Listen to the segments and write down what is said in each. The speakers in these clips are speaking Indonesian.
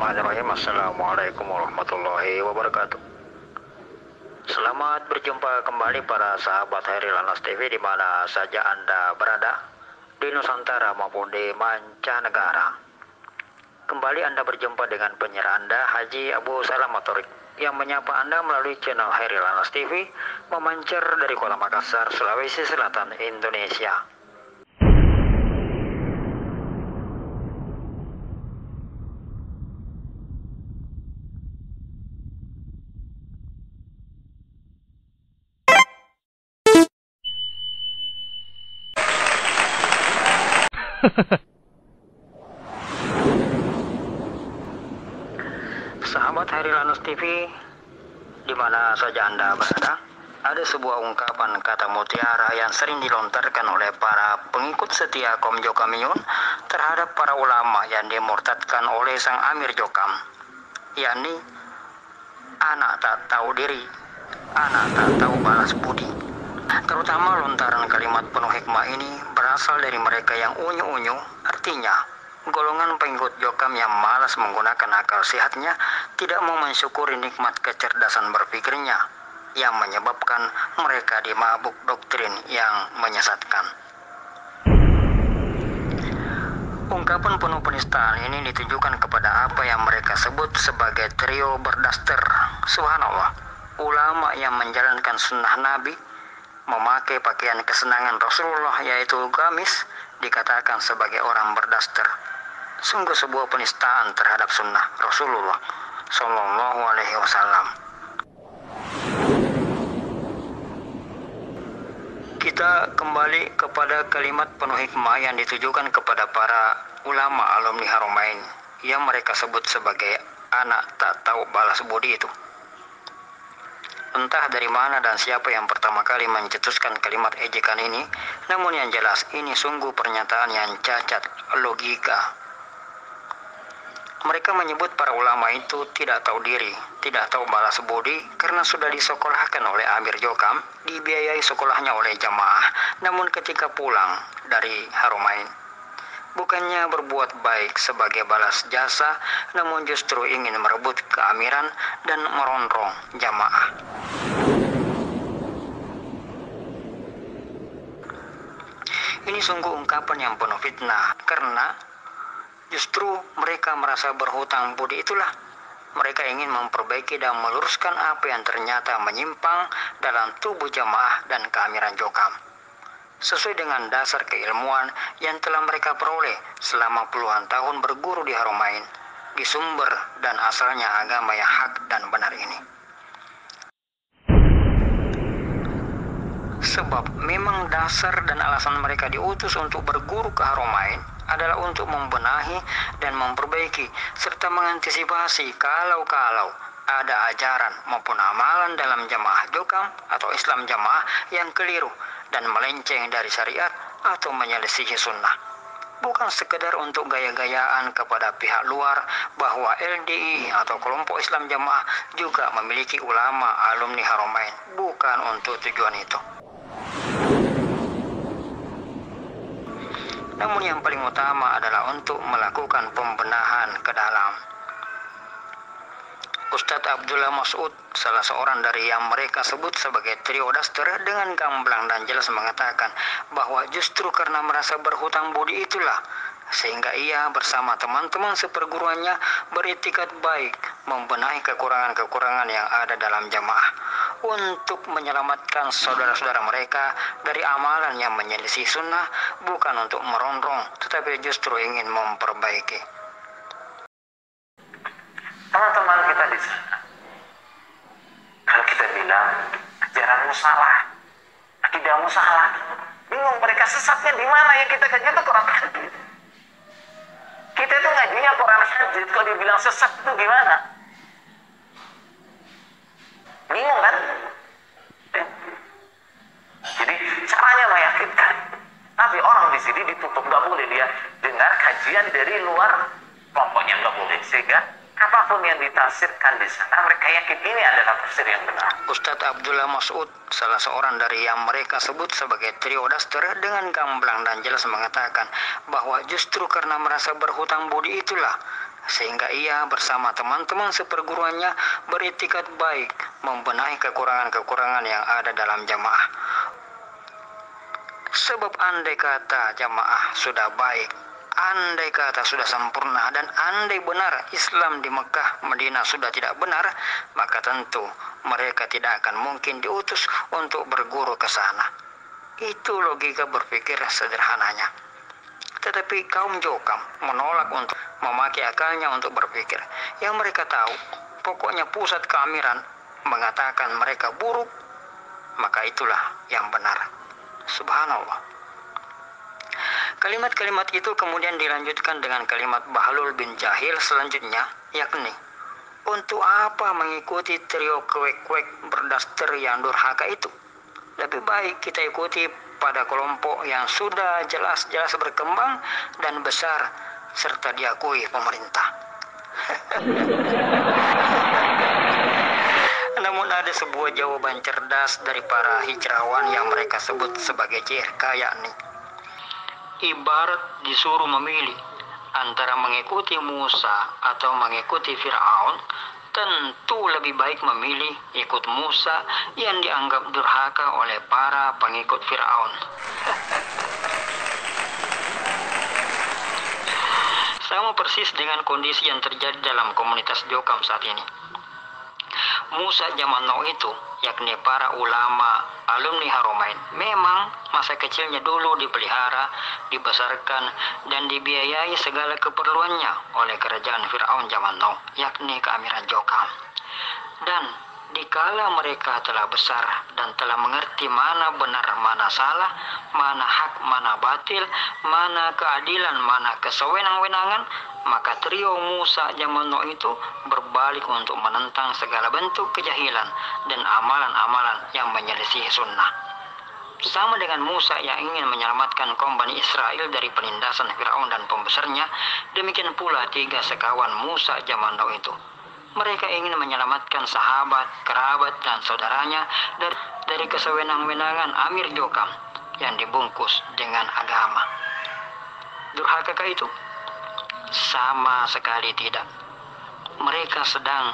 Bismillahirrahmanirrahim. Assalamualaikum warahmatullahi wabarakatuh. Selamat berjumpa kembali para sahabat Hairil Anas TV di mana saja Anda berada, di Nusantara maupun di mancanegara. Kembali Anda berjumpa dengan penyiar Anda, Haji Abu Salam Motorik, yang menyapa Anda melalui channel Hairil Anas TV, memancar dari Kota Makassar, Sulawesi Selatan, Indonesia. Sahabat Hairil Anas TV, di mana saja Anda berada, ada sebuah ungkapan kata mutiara yang sering dilontarkan oleh para pengikut setia kaum Jokamiyun terhadap para ulama yang dimurtadkan oleh sang Amir Jokam, yakni anak tak tahu diri, anak tak tahu balas budi. Terutama lontaran kalimat penuh hikmah ini berasal dari mereka yang unyu-unyu, artinya golongan pengikut Jokam yang malas menggunakan akal sehatnya, tidak mau mensyukuri nikmat kecerdasan berpikirnya, yang menyebabkan mereka dimabuk doktrin yang menyesatkan. Ungkapan penuh penistaan ini ditujukan kepada apa yang mereka sebut sebagai trio berdaster. Subhanallah, ulama yang menjalankan sunnah Nabi, memakai pakaian kesenangan Rasulullah yaitu gamis, dikatakan sebagai orang berdaster. Sungguh sebuah penistaan terhadap sunnah Rasulullah Sallallahu Alaihi Wasallam. Kita kembali kepada kalimat penuh hikmah yang ditujukan kepada para ulama alumni Haramain yang mereka sebut sebagai anak tak tahu balas budi itu. Entah dari mana dan siapa yang pertama kali mencetuskan kalimat ejekan ini, namun yang jelas ini sungguh pernyataan yang cacat logika. Mereka menyebut para ulama itu tidak tahu diri, tidak tahu balas budi karena sudah disekolahkan oleh Amir Jokam, dibiayai sekolahnya oleh jamaah, namun ketika pulang dari Haramain, bukannya berbuat baik sebagai balas jasa, namun justru ingin merebut keamiran dan merongrong jamaah. Ini sungguh ungkapan yang penuh fitnah, karena justru mereka merasa berhutang budi itulah. Mereka ingin memperbaiki dan meluruskan apa yang ternyata menyimpang dalam tubuh jamaah dan keamiran Jokam, sesuai dengan dasar keilmuan yang telah mereka peroleh selama puluhan tahun berguru di Haramain, di sumber dan asalnya agama yang hak dan benar ini. Sebab memang dasar dan alasan mereka diutus untuk berguru ke Haramain adalah untuk membenahi dan memperbaiki serta mengantisipasi kalau-kalau ada ajaran maupun amalan dalam jamaah Jokam atau Islam jamaah yang keliru dan melenceng dari syariat atau menyelisihi sunnah. Bukan sekedar untuk gaya-gayaan kepada pihak luar bahwa LDI atau kelompok Islam jamaah juga memiliki ulama alumni Haramain. Bukan untuk tujuan itu. Namun yang paling utama adalah untuk melakukan pembenahan ke dalam. Ustadz Abdullah Mas'ud, salah seorang dari yang mereka sebut sebagai trio daster, dengan gamblang dan jelas mengatakan bahwa justru karena merasa berhutang budi itulah sehingga ia bersama teman-teman seperguruannya beritikat baik membenahi kekurangan-kekurangan yang ada dalam jamaah untuk menyelamatkan saudara-saudara mereka dari amalan yang menyelisih sunnah, bukan untuk merongrong tetapi justru ingin memperbaiki. Teman-teman kita di sana, kalau kita bilang ajaranmu salah, akidahmu salah, bingung mereka sesatnya di mana. Yang kita kaji itu Quran hadis. Kita itu ngajinya Quran hadis, kalau dibilang sesat itu gimana? Bingung kan? Jadi caranya meyakinkan, tapi orang di sini ditutup, nggak boleh dia dengar kajian dari luar kelompoknya, nggak boleh, sehingga apapun yang ditafsirkan di sana mereka yakin ini adalah tafsir yang benar. Ustadz Abdullah Mas'ud, salah seorang dari yang mereka sebut sebagai trio daster, dengan gamblang dan jelas mengatakan bahwa justru karena merasa berhutang budi itulah sehingga ia bersama teman-teman seperguruannya beritikat baik membenahi kekurangan-kekurangan yang ada dalam jamaah. Sebab andai kata jamaah sudah baik, andai kata sudah sempurna, dan andai benar Islam di Mekah, Madinah sudah tidak benar, maka tentu mereka tidak akan mungkin diutus untuk berguru ke sana. Itu logika berpikir sederhananya. Tetapi kaum Jokam menolak untuk memakai akalnya untuk berpikir. Yang mereka tahu, pokoknya pusat keamiran mengatakan mereka buruk, maka itulah yang benar. Subhanallah. Kalimat-kalimat itu kemudian dilanjutkan dengan kalimat Bahlul bin Jahil selanjutnya, yakni, untuk apa mengikuti trio kuek-kuek berdaster yang durhaka itu? Lebih baik kita ikuti pada kelompok yang sudah jelas-jelas berkembang dan besar serta diakui pemerintah. Namun ada sebuah jawaban cerdas dari para hijrawan yang mereka sebut sebagai JRK, yakni, ibarat disuruh memilih antara mengikuti Musa atau mengikuti Fir'aun, tentu lebih baik memilih ikut Musa yang dianggap durhaka oleh para pengikut Fir'aun. Sama persis dengan kondisi yang terjadi dalam komunitas Jokam saat ini. Musa zaman now itu, yakni para ulama alumni Haromain, memang masa kecilnya dulu dipelihara, dibesarkan, dan dibiayai segala keperluannya oleh kerajaan Fir'aun zaman now, yakni keamiran Jokam. Dan dikala mereka telah besar dan telah mengerti mana benar, mana salah, mana hak, mana batil, mana keadilan, mana kesewenang-wenangan, maka trio Musa zaman now itu berbalik untuk menentang segala bentuk kejahilan dan amalan-amalan yang menyelisih sunnah. Sama dengan Musa yang ingin menyelamatkan kaum Bani Israel dari penindasan Fir'aun dan pembesarnya, demikian pula tiga sekawan Musa zaman now itu. Mereka ingin menyelamatkan sahabat, kerabat, dan saudaranya dari kesewenang-wenangan Amir Jokam yang dibungkus dengan agama. Durhakakah itu? Sama sekali tidak. Mereka sedang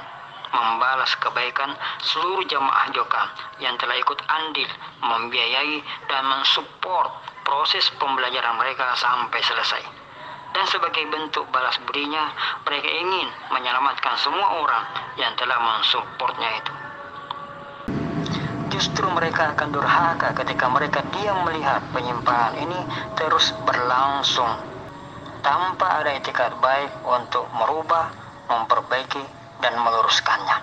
membalas kebaikan seluruh jamaah Jokam yang telah ikut andil membiayai dan mensupport proses pembelajaran mereka sampai selesai. Dan sebagai bentuk balas budinya, mereka ingin menyelamatkan semua orang yang telah mensupportnya itu. Justru mereka akan durhaka ketika mereka diam melihat penyimpangan ini terus berlangsung tanpa ada itikat baik untuk merubah, memperbaiki, dan meluruskannya.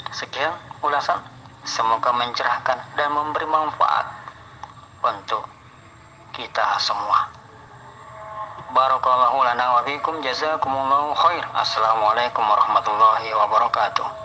Sekian ulasan, semoga mencerahkan dan memberi manfaat untuk kita semua. Barakallahu lana wa fikum, jazakumullahu khair. Assalamualaikum warahmatullahi wabarakatuh.